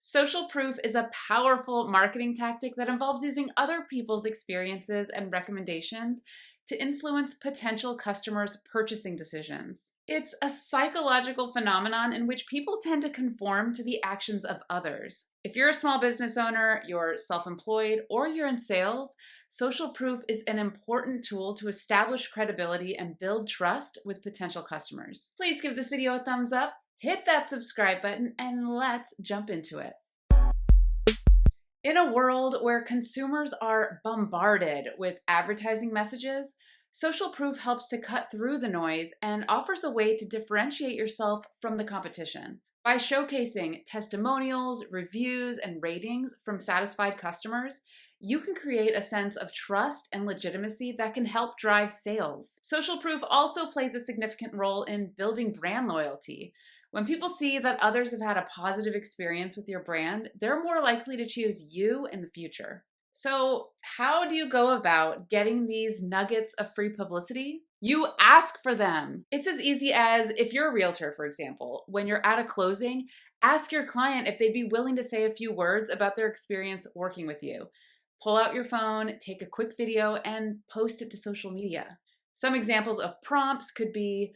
Social proof is a powerful marketing tactic that involves using other people's experiences and recommendations to influence potential customers' purchasing decisions. It's a psychological phenomenon in which people tend to conform to the actions of others. If you're a small business owner, you're self-employed, or you're in sales, social proof is an important tool to establish credibility and build trust with potential customers. Please give this video a thumbs up, hit that subscribe button, and let's jump into it. In a world where consumers are bombarded with advertising messages, social proof helps to cut through the noise and offers a way to differentiate yourself from the competition. By showcasing testimonials, reviews, and ratings from satisfied customers, you can create a sense of trust and legitimacy that can help drive sales. Social proof also plays a significant role in building brand loyalty. When people see that others have had a positive experience with your brand, they're more likely to choose you in the future. So, how do you go about getting these nuggets of free publicity? You ask for them. It's as easy as, if you're a realtor, for example, when you're at a closing, ask your client if they'd be willing to say a few words about their experience working with you. Pull out your phone, take a quick video, and post it to social media. Some examples of prompts could be,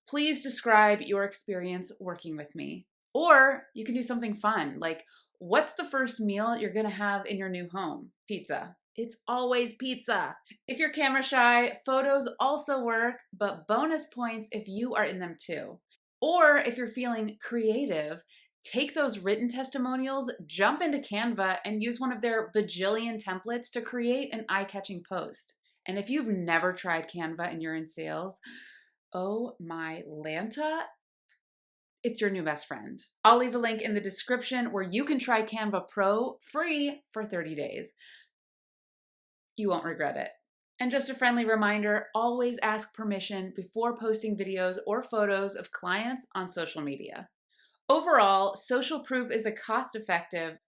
please describe your experience working with me. Or you can do something fun, like, what's the first meal you're gonna have in your new home? Pizza. It's always pizza. If you're camera shy, photos also work, but bonus points if you are in them too. Or if you're feeling creative, take those written testimonials, jump into Canva, and use one of their bajillion templates to create an eye-catching post. And if you've never tried Canva and you're in sales, oh my Lanta, it's your new best friend. I'll leave a link in the description where you can try Canva Pro free for 30 days. You won't regret it. And just a friendly reminder, always ask permission before posting videos or photos of clients on social media. Overall, social proof is a cost-effective,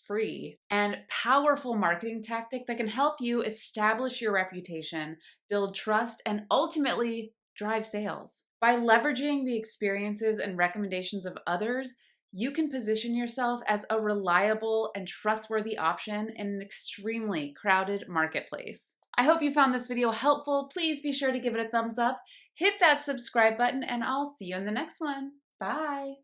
free, and powerful marketing tactic that can help you establish your reputation, build trust, and ultimately drive sales. By leveraging the experiences and recommendations of others, you can position yourself as a reliable and trustworthy option in an extremely crowded marketplace. I hope you found this video helpful. Please be sure to give it a thumbs up, hit that subscribe button, and I'll see you in the next one. Bye.